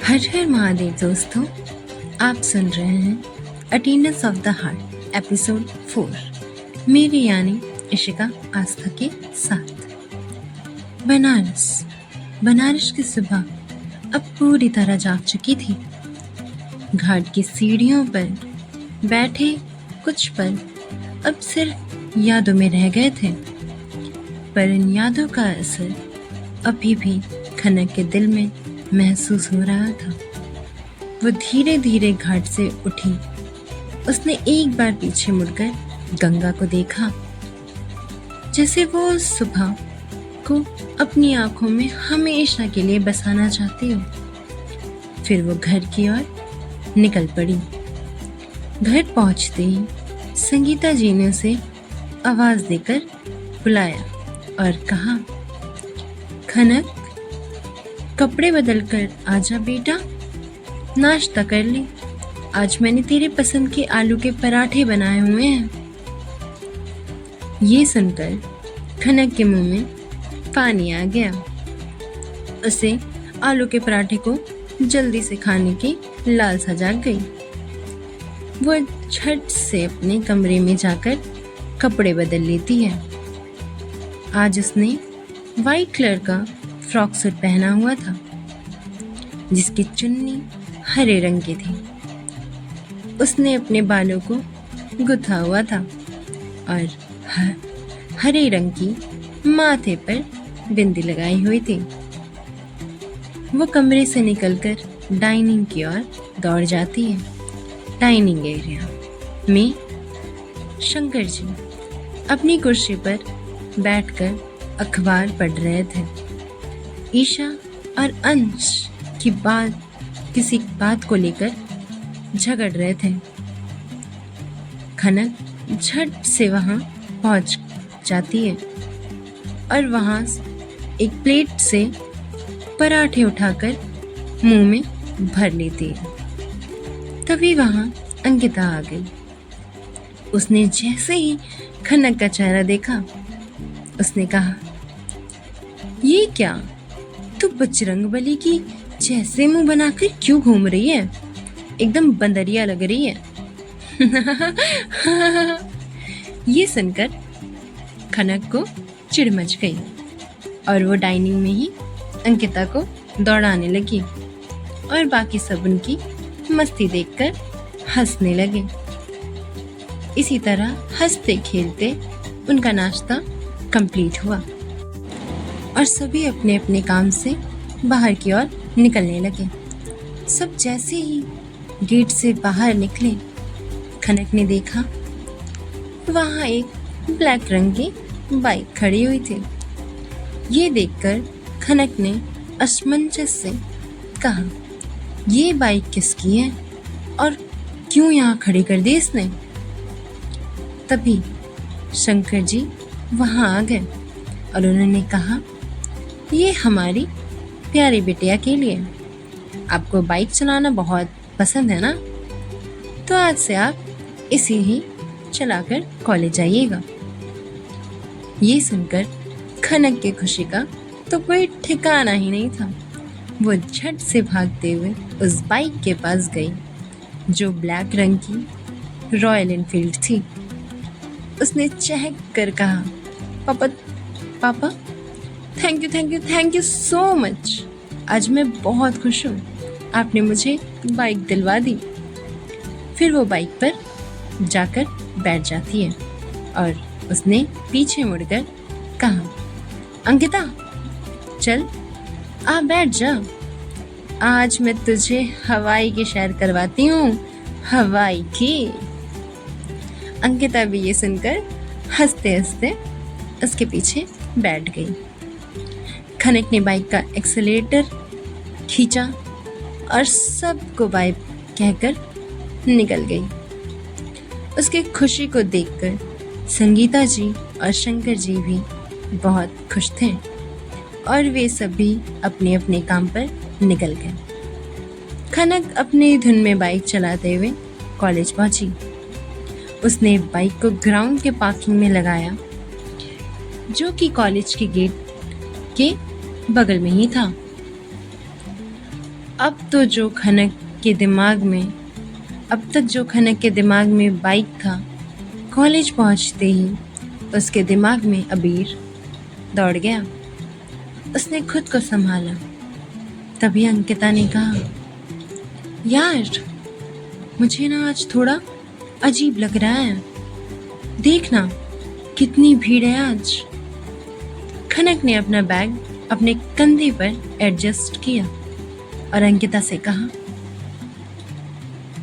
हर हर महादेव दोस्तों, आप सुन रहे हैं attendance of the heart episode 4 मेरी यानी इशिका आस्था के साथ। बनारस की सुबह अब पूरी तरह जाग चुकी थी। घाट की सीढ़ियों पर बैठे कुछ पल अब सिर्फ यादों में रह गए थे, पर इन यादों का असर अभी भी खनक के दिल में महसूस हो रहा था। वो धीरे धीरे घाट से उठी। उसने एक बार पीछे मुड़कर गंगा को देखा, जैसे वो उस सुबह को अपनी आंखों में हमेशा के लिए बसाना चाहती हो। फिर वो घर की ओर निकल पड़ी। घर पहुंचते ही संगीता जी ने उसे आवाज देकर बुलाया और कहा, खनक, कपड़े बदल कर आजा बेटा, नाश्ता कर ले। आज मैंने तेरे पसंद के आलू के पराठे बनाए हुए हैं। ये सुनकर खनक के मुंह में पानी आ गया। उसे आलू के पराठे को जल्दी से खाने की लालसा जाग गई। वो झट से अपने कमरे में जाकर कपड़े बदल लेती है। आज उसने वाइट कलर का फ्रॉक सूट पहना हुआ था, जिसकी चुन्नी हरे रंग की थी। उसने अपने बालों को गुथा हुआ था और हरे रंग की माथे पर बिंदी लगाई हुई थी। वो कमरे से निकलकर डाइनिंग की ओर दौड़ जाती है। डाइनिंग एरिया में शंकर जी अपनी कुर्सी पर बैठकर अखबार पढ़ रहे थे। ईशा और अंश किसी बात को लेकर झगड़ रहे थे। खनक झट से वहां पहुंच जाती है और वहां एक प्लेट से पराठे उठाकर मुंह में भर लेती है। तभी वहां अंकिता आ गई। उसने जैसे ही खनक का चेहरा देखा, उसने कहा, ये क्या, तू बजरंगबली की जैसे मुंह बनाकर क्यों घूम रही है? एकदम बंदरिया लग रही है। ये सुनकर खनक को चिढ़ मच गई और वो डाइनिंग में ही अंकिता को दौड़ाने लगी और बाकी सब उनकी मस्ती देखकर हंसने लगे। इसी तरह हंसते खेलते उनका नाश्ता कंप्लीट हुआ और सभी अपने अपने काम से बाहर की ओर निकलने लगे। सब जैसे ही गेट से बाहर निकले, खनक ने देखा वहां एक ब्लैक रंग की बाइक खड़ी हुई थी। ये देखकर खनक ने असमंजस से कहा, ये बाइक किसकी है और क्यों यहाँ खड़ी कर दी इसने? तभी शंकर जी वहां आ गए और उन्होंने कहा, ये हमारी प्यारी बिटिया के लिए। आपको बाइक चलाना बहुत पसंद है ना? तो आज से आप इसे ही चलाकर कॉलेज जाइएगा। ये सुनकर खनक की खुशी का तो कोई ठिकाना ही नहीं था। वो झट से भागते हुए उस बाइक के पास गई, जो ब्लैक रंग की रॉयल एनफील्ड थी। उसने चहक कर कहा, पापा, थैंक यू सो मच। आज मैं बहुत खुश हूँ, आपने मुझे बाइक दिलवा दी। फिर वो बाइक पर जाकर बैठ जाती है और उसने पीछे मुड़कर कहा, अंकिता, चल आ बैठ जा। आज मैं तुझे हवाई की सैर करवाती हूँ, हवाई की। अंकिता भी ये सुनकर हंसते हंसते उसके पीछे बैठ गई। खनक ने बाइक का एक्सेलेरेटर खींचा और सबको बाय कहकर निकल गई। उसकी खुशी को देखकर संगीता जी और शंकर जी भी बहुत खुश थे और वे सभी अपने अपने काम पर निकल गए। खनक अपनी धुन में बाइक चलाते हुए कॉलेज पहुंची। उसने बाइक को ग्राउंड के पार्किंग में लगाया, जो कि कॉलेज के गेट के बगल में ही था। अब तो जो खनक के दिमाग में अब तक जो खनक के दिमाग में बाइक था, कॉलेज पहुंचते ही उसके दिमाग में अबीर दौड़ गया। उसने खुद को संभाला। तभी अंकिता ने कहा, यार मुझे ना आज थोड़ा अजीब लग रहा है। देखना कितनी भीड़ है आज। खनक ने अपना बैग अपने कंधे पर एडजस्ट किया और अंकिता से कहा,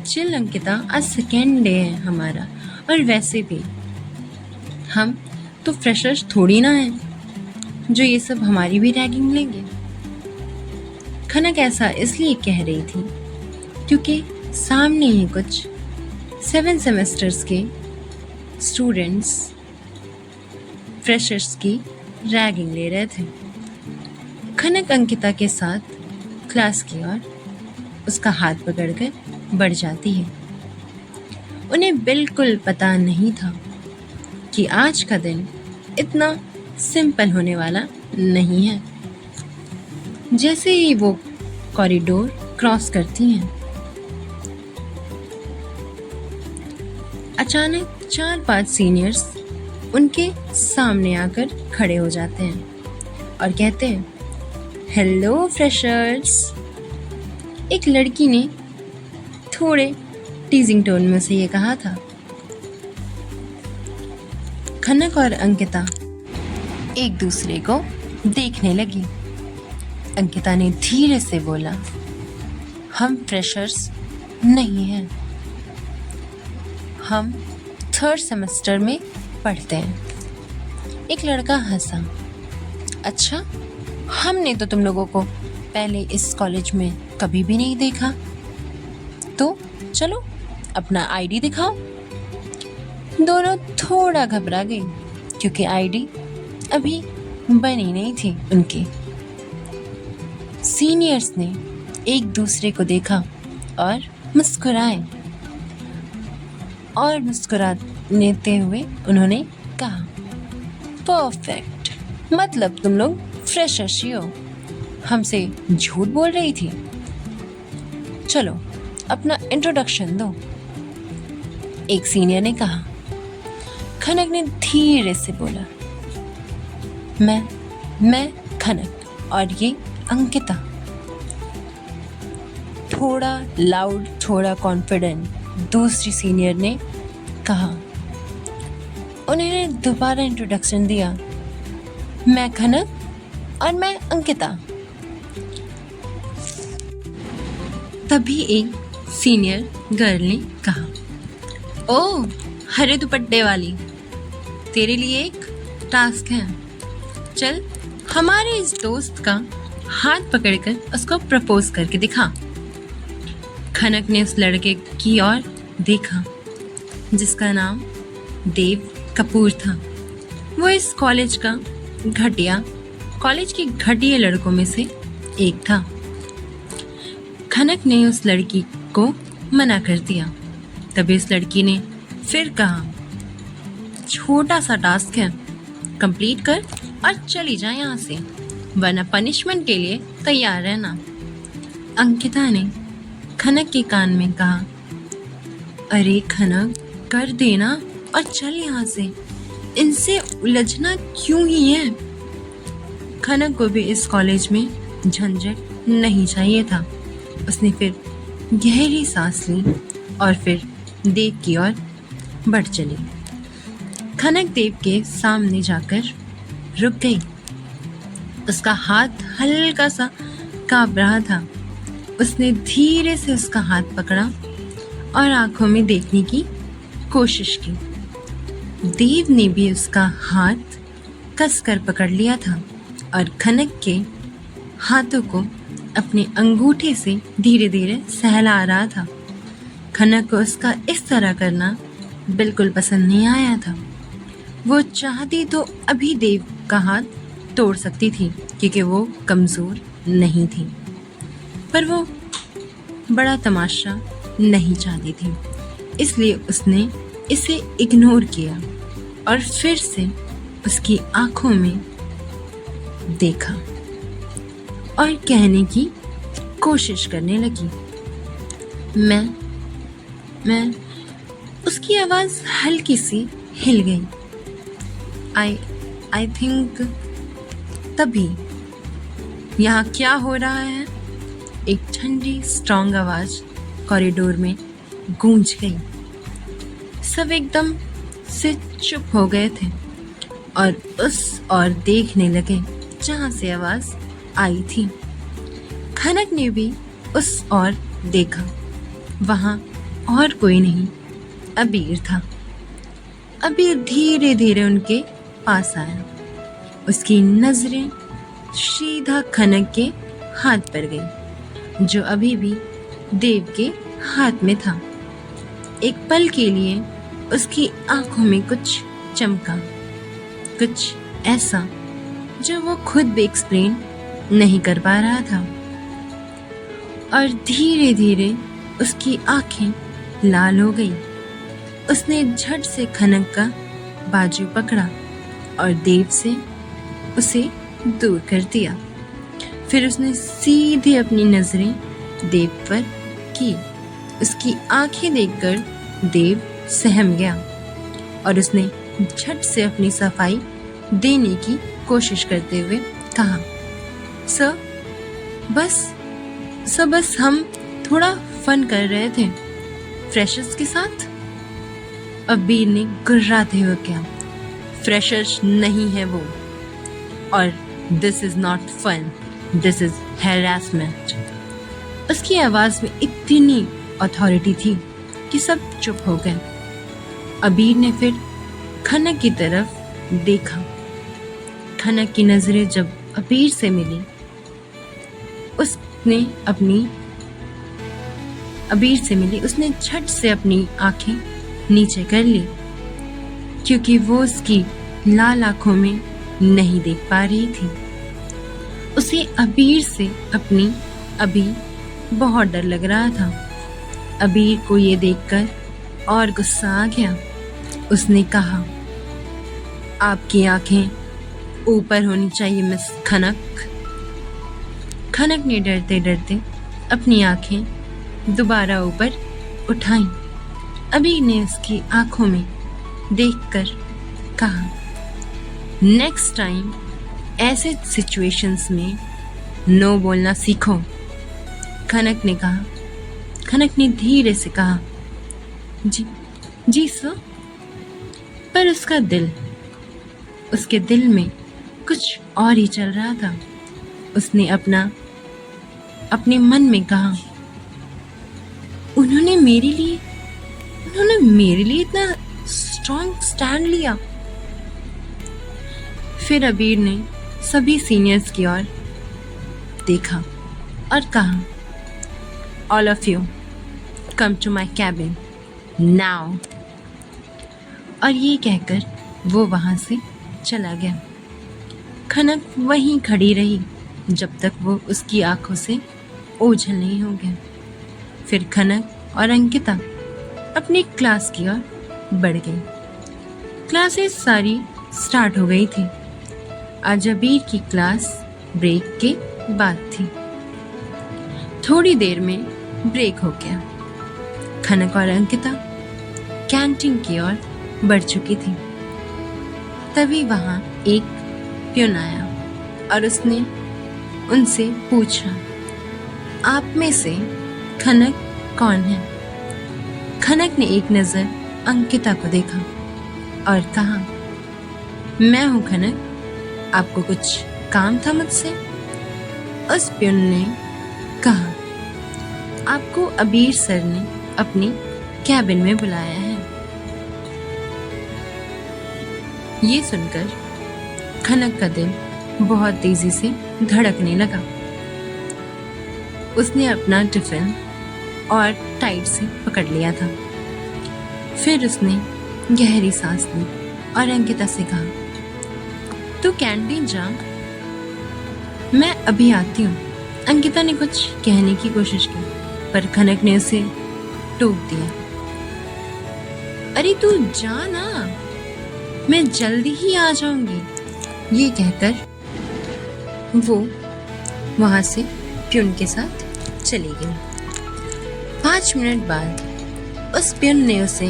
चिल अंकिता, आज सेकेंड डे है हमारा, और वैसे भी हम तो फ्रेशर्स थोड़ी ना हैं जो ये सब हमारी भी रैगिंग लेंगे। खनक ऐसा इसलिए कह रही थी क्योंकि सामने ही कुछ 7 सेमेस्टर्स के स्टूडेंट्स फ्रेशर्स की रैगिंग ले रहे थे। खनक अंकिता के साथ क्लास की ओर उसका हाथ पकड़कर बढ़ जाती है। उन्हें बिल्कुल पता नहीं था कि आज का दिन इतना सिंपल होने वाला नहीं है। जैसे ही वो कॉरिडोर क्रॉस करती हैं, अचानक 4-5 सीनियर्स उनके सामने आकर खड़े हो जाते हैं और कहते हैं, हेलो फ्रेशर्स। एक लड़की ने थोड़े टीजिंग टोन में से ये कहा था। खनक और अंकिता एक दूसरे को देखने लगी। अंकिता ने धीरे से बोला, हम फ्रेशर्स नहीं हैं, हम 3rd सेमेस्टर में पढ़ते हैं। एक लड़का हंसा, अच्छा, हमने तो तुम लोगों को पहले इस कॉलेज में कभी भी नहीं देखा, तो चलो अपना आईडी दिखाओ। दोनों थोड़ा घबरा गई क्योंकि आईडी अभी बनी नहीं थी उनकी। सीनियर्स ने एक दूसरे को देखा और मुस्कुराए, और मुस्कुराते हुए उन्होंने कहा, परफेक्ट, मतलब तुम लोग फ्रेशर्स ही हो। हमसे झूठ बोल रही थी। चलो अपना इंट्रोडक्शन दो, एक सीनियर ने कहा। खनक ने धीरे से बोला, मैं खनक और ये अंकिता। थोड़ा लाउड, थोड़ा कॉन्फिडेंट दूसरी सीनियर ने कहा। उन्होंने दोबारा इंट्रोडक्शन दिया, मैं खनक और मैं अंकिता। तभी एक सीनियर गर्ल ने कहा, ओह हरे दुपट्टे वाली, तेरे लिए एक टास्क है। चल हमारे इस दोस्त का हाथ पकड़कर उसको प्रपोज करके दिखा। खनक ने उस लड़के की ओर देखा जिसका नाम देव कपूर था। वो इस कॉलेज के घटिया लड़कों में से एक था। खनक ने उस लड़की को मना कर दिया। तभी इस लड़की ने फिर कहा, छोटा सा टास्क है, कंप्लीट कर और चली जा यहाँ से, वरना पनिशमेंट के लिए तैयार रहना। अंकिता ने खनक के कान में कहा, अरे खनक, कर देना और चल यहाँ से, इनसे उलझना क्यों ही है। खनक को भी इस कॉलेज में झंझट नहीं चाहिए था। उसने फिर गहरी सांस ली और फिर देव की ओर बढ़ चली। खनक देव के सामने जाकर रुक गई। उसका हाथ हल्का सा कांप रहा था। उसने धीरे से उसका हाथ पकड़ा और आंखों में देखने की कोशिश की। देव ने भी उसका हाथ कसकर पकड़ लिया था और खनक के हाथों को अपने अंगूठे से धीरे धीरे सहला रहा था। खनक को उसका इस तरह करना बिल्कुल पसंद नहीं आया था। वो चाहती तो अभी देव का हाथ तोड़ सकती थी क्योंकि वो कमज़ोर नहीं थी, पर वो बड़ा तमाशा नहीं चाहती थी। इसलिए उसने इसे इग्नोर किया और फिर से उसकी आंखों में देखा और कहने की कोशिश करने लगी। मैं उसकी आवाज हल्की सी हिल गई। I think. तभी यहाँ क्या हो रहा है? एक ठंडी स्ट्रॉन्ग आवाज कॉरिडोर में गूंज गई। सब एकदम से चुप हो गए थे और उस और देखने लगे जहां से आवाज आई थी। खनक ने भी उस और देखा। वहां और कोई नहीं, अबीर था। अबीर धीरे धीरे उनके पास आया। उसकी नजरें सीधा खनक के हाथ पर गई, जो अभी भी देव के हाथ में था। एक पल के लिए उसकी आंखों में कुछ चमका, कुछ ऐसा जो वो खुद भी एक्सप्लेन नहीं कर पा रहा था। और धीरे धीरे उसकी आंखें लाल हो गई। उसने झट से खनक का बाजू पकड़ा और देव से उसे दूर कर दिया। फिर उसने सीधे अपनी नजरें देव पर की। उसकी आंखें देखकर देव सहम गया और उसने झट से अपनी सफाई देने की कोशिश करते हुए कहा, सर बस हम थोड़ा फन कर रहे थे फ्रेशर्स के साथ। अबीर ने गुर्राते हुए कहा, फ्रेशर्स नहीं है वो, और this is not fun, this is harassment. उसकी आवाज में इतनी अथॉरिटी थी कि सब चुप हो गए। अबीर ने फिर खनक की तरफ देखा। खनक की नजरें जब अबीर से मिली, उसने झट से अपनी आंखें नीचे कर ली, क्योंकि वो उसकी लाल आंखों में नहीं देख पा रही थी। उसे अबीर से अभी बहुत डर लग रहा था। अबीर को ये देखकर और गुस्सा आ गया। उसने कहा, आपकी आंखें ऊपर होनी चाहिए मिस खनक। खनक ने डरते डरते अपनी आंखें दोबारा ऊपर उठाई। अबीर ने उसकी आंखों में देखकर कहा, नेक्स्ट टाइम ऐसे सिचुएशंस में नो बोलना सीखो। खनक ने धीरे से कहा, जी सर। पर उसके दिल में कुछ और ही चल रहा था। उसने अपने मन में कहा, उन्होंने मेरे लिए इतना स्ट्रॉन्ग स्टैंड लिया। फिर अबीर ने सभी सीनियर्स की ओर देखा और कहा, all of you come to my cabin now. और ये कहकर वो वहां से चला गया। खनक वहीं खड़ी रही जब तक वो उसकी आंखों से ओझल नहीं हो गया। फिर खनक और अंकिता अपनी क्लास की ओर बढ़ गई। क्लासेस सारी स्टार्ट हो गई थी। आज अबीर की क्लास ब्रेक के बाद थी। थोड़ी देर में ब्रेक हो गया। खनक और अंकिता कैंटीन की ओर बढ़ चुकी थी। तभी वहां एक प्यून आया और उसने उनसे पूछा, आप में से खनक कौन है? खनक ने एक नजर अंकिता को देखा और कहा, मैं हूं खनक, आपको कुछ काम था मुझसे? उस प्यून ने कहा, आपको अबीर सर ने अपनी कैबिन में बुलाया है। ये सुनकर खनक का दिल बहुत तेजी से धड़कने लगा। उसने अपना टिफिन और टाइट से पकड़ लिया था। फिर उसने गहरी सांस ली और अंकिता से कहा, तू कैंटीन जा, मैं अभी आती हूँ। अंकिता ने कुछ कहने की कोशिश की, पर खनक ने उसे टोक दिया। अरे तू जा ना, मैं जल्दी ही आ जाऊंगी। ये कहकर वो वहां से प्यून के साथ चली गई। 5 मिनट बाद उस पियून ने उसे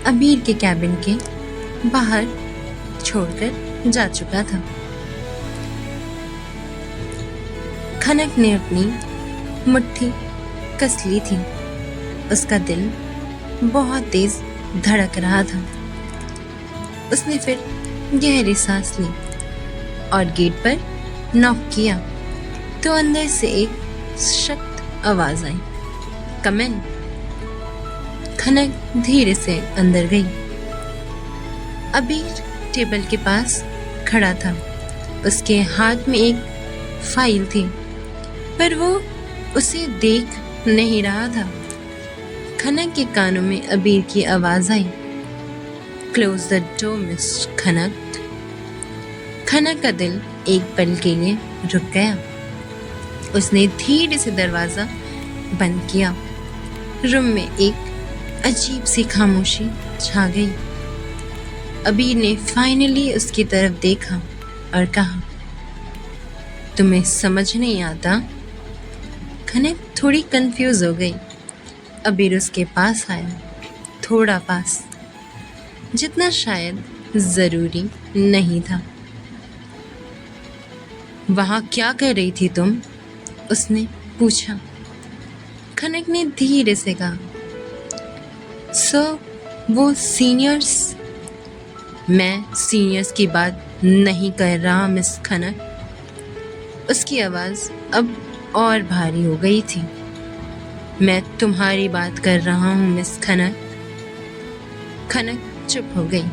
अबीर के कैबिन के बाहर छोड़कर जा चुका था। खनक ने अपनी मुट्ठी कस ली थी। उसका दिल बहुत तेज धड़क रहा था। उसने फिर गहरी सांस ली और गेट पर नॉक किया तो अंदर से एक सख्त आवाज आई, कम इन। खनक धीरे से अंदर गई। अबीर टेबल के पास खड़ा था। उसके हाथ में एक फाइल थी, पर वो उसे देख नहीं रहा था। खनक के कानों में अबीर की आवाज आई, close the door miss Khanak. खनक का दिल एक पल के लिए रुक गया। उसने धीरे से दरवाजा बंद किया। रूम में एक अजीब सी खामोशी छा गई। अबीर ने फाइनली उसकी तरफ देखा और कहा, तुम्हें समझ नहीं आता? खनक थोड़ी कंफ्यूज हो गई। अबीर उसके पास आया, थोड़ा पास, जितना शायद जरूरी नहीं था। वहां क्या कर रही थी तुम? उसने पूछा। खनक ने धीरे से कहा, सर वो सीनियर्स। मैं सीनियर्स की बात नहीं कर रहा मिस खनक। उसकी आवाज अब और भारी हो गई थी। मैं तुम्हारी बात कर रहा हूं मिस खनक। खनक चुप हो गई।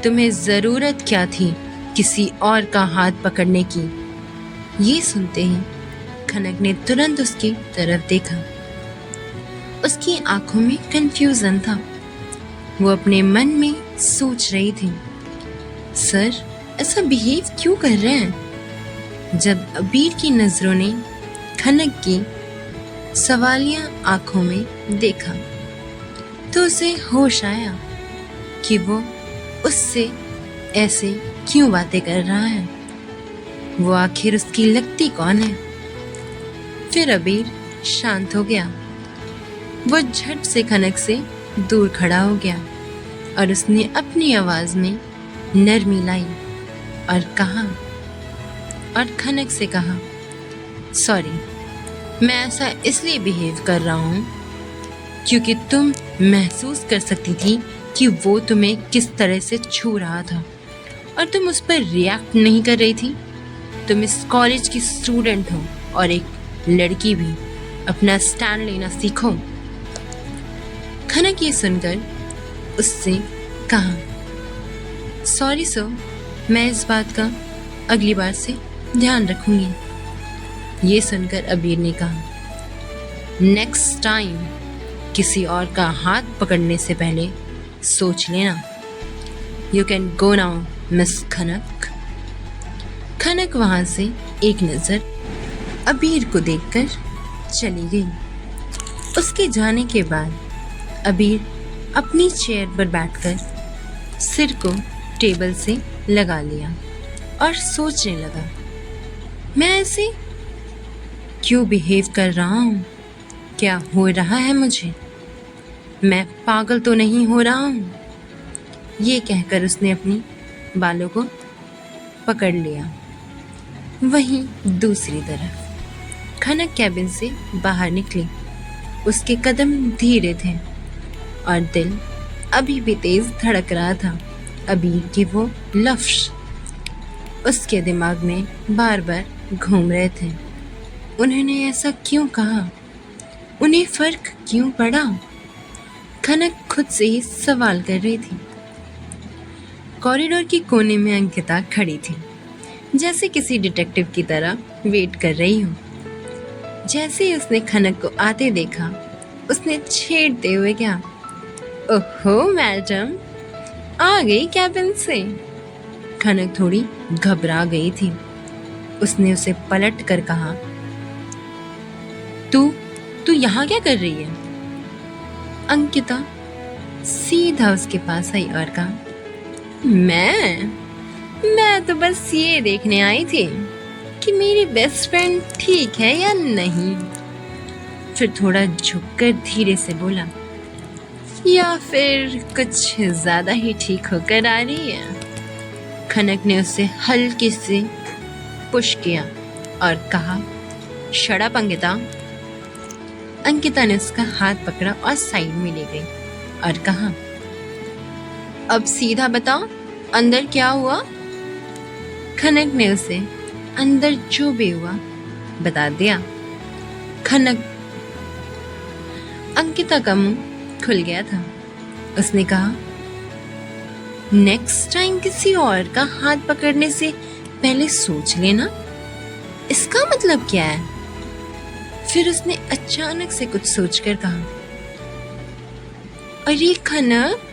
तुम्हें जरूरत क्या थी किसी और का हाथ पकड़ने की? ये सुनते ही खनक ने तुरंत उसकी तरफ देखा। उसकी आंखों में कंफ्यूजन था। वो अपने मन में सोच रही थी, सर ऐसा बिहेव क्यों कर रहे हैं? जब अबीर की नजरों ने खनक की सवालिया आंखों में देखा तो उसे होश आया कि वो उससे ऐसे क्यों बातें कर रहा है। वो आखिर उसकी लगती कौन है? फिर अबीर शांत हो गया। वो झट से खनक से दूर खड़ा हो गया और उसने अपनी आवाज में नरमी लाई और खनक से कहा, सॉरी, मैं ऐसा इसलिए बिहेव कर रहा हूँ क्योंकि तुम महसूस कर सकती थी कि वो तुम्हें किस तरह से छू रहा था और तुम उस पर रिएक्ट नहीं कर रही थी। तुम इस कॉलेज की स्टूडेंट हो और एक लड़की भी। अपना स्टैंड लेना सीखो। खनक ये सुनकर उससे कहा, सॉरी सर, मैं इस बात का अगली बार से ध्यान रखूंगी। ये सुनकर अबीर ने कहा, नेक्स्ट टाइम किसी और का हाथ पकड़ने से पहले सोच लेना। You can go now miss Khanak. Khanak वहां से एक नजर अबीर को देखकर चली गई। उसके जाने के बाद अबीर अपनी चेयर पर बैठकर सिर को टेबल से लगा लिया और सोचने लगा, मैं ऐसे क्यों बिहेव कर रहा हूँ? क्या हो रहा है मुझे? मैं पागल तो नहीं हो रहा हूँ? ये कहकर उसने अपनी बालों को पकड़ लिया। वहीं दूसरी तरफ खनक कैबिन से बाहर निकली। उसके कदम धीरे थे और दिल अभी भी तेज धड़क रहा था। अबीर के वो लफ्ज उसके दिमाग में बार बार घूम रहे थे। उन्होंने ऐसा क्यों कहा? उन्हें फर्क क्यों पड़ा? खनक खुद से ही सवाल कर रही थी। कॉरिडोर के कोने में अंकिता खड़ी थी, जैसे किसी डिटेक्टिव की तरह वेट कर रही हो। जैसे ही उसने खनक को आते देखा, उसने छेड़ते हुए कहा, ओहो मैडम, आ गई कैबिन से। खनक थोड़ी घबरा गई थी। उसने उसे पलट कर कहा, तू यहाँ क्या कर रही है? अंकिता सीधा उसके पास आई और कहा, मैं तो बस ये देखने आई थी कि मेरी बेस्ट फ्रेंड ठीक है या नहीं। फिर थोड़ा झुककर धीरे से बोला, या फिर कुछ ज्यादा ही ठीक होकर आ रही है। खनक ने उसे हल्के से पुश किया और कहा, शट अप अंकिता। अंकिता ने उसका हाथ पकड़ा और साइड में ले गई और कहा, अब सीधा बताओ अंदर क्या हुआ। खनक ने उसे अंदर जो भी हुआ बता दिया। खनक अंकिता का मुंह खुल गया था। उसने कहा, नेक्स्ट टाइम किसी और का हाथ पकड़ने से पहले सोच लेना, इसका मतलब क्या है। फिर उसने अचानक से कुछ सोचकर कहा, अरे खनक,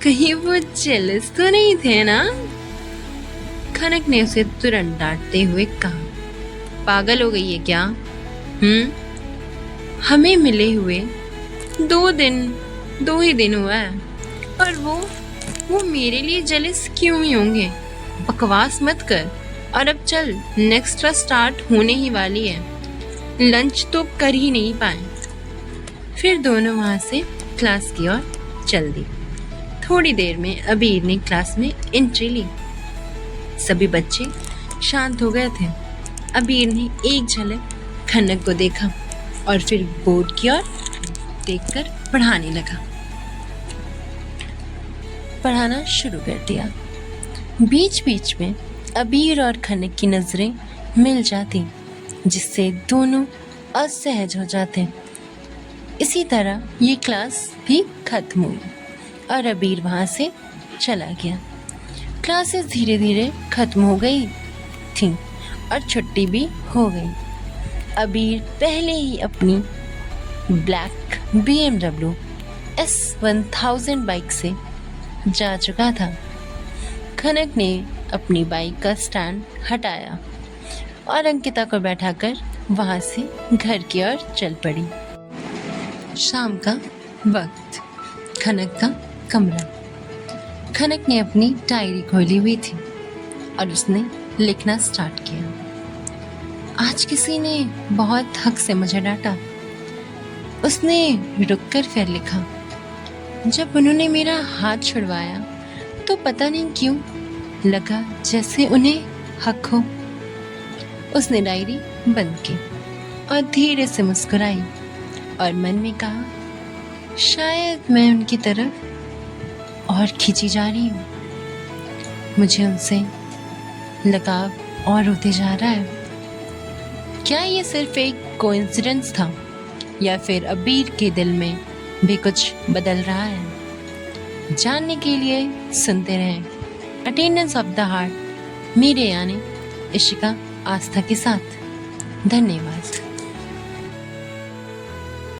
कहीं वो जेलस तो नहीं थे ना। खनक ने उसे तुरंत डांटते हुए कहा, पागल हो गई है क्या? हमें मिले हुए 2 ही दिन हुआ है और वो मेरे लिए जेलस क्यों ही होंगे। बकवास मत कर और अब चल, नेक्स्ट क्लास स्टार्ट होने ही वाली है, लंच तो कर ही नहीं पाए। फिर दोनों वहां से क्लास की ओर चल दी। थोड़ी देर में अबीर ने क्लास में एंट्री ली। सभी बच्चे शांत हो गए थे। अबीर ने एक झलक खनक को देखा और फिर बोर्ड की ओर देखकर पढ़ाना शुरू कर दिया। बीच बीच में अबीर और खनक की नजरें मिल जाती, जिससे दोनों असहज हो जाते। इसी तरह ये क्लास भी खत्म हुई और अबीर वहां से चला गया। क्लासेस धीरे धीरे खत्म हो गई थी और छुट्टी भी हो गई। अबीर पहले ही अपनी ब्लैक BMW S1000 बाइक से जा चुका था। खनक ने अपनी बाइक का स्टैंड हटाया और अंकिता को बैठाकर वहां से घर की ओर चल पड़ी। शाम का वक्त, खनक का कमरा। खनक ने अपनी डायरी खोली हुई थी और उसने लिखना स्टार्ट किया। आज किसी ने बहुत हक से मुझे डांटा। उसने रुककर फिर लिखा, जब उन्होंने मेरा हाथ छुड़वाया तो पता नहीं क्यों लगा जैसे उन्हें हक हो। उसने डायरी बंद की और धीरे से मुस्कुराई और मन में कहा, शायद मैं उनकी तरफ और खींची जा रही हूँ। मुझे उनसे लगाव और होते जा रहा है। क्या ये सिर्फ एक कोइंसिडेंस था या फिर अबीर के दिल में भी कुछ बदल रहा है? जानने के लिए सुनते रहें अटेंडेंस ऑफ द हार्ट, मेरे यानी इशिका आस्था के साथ। धन्यवाद।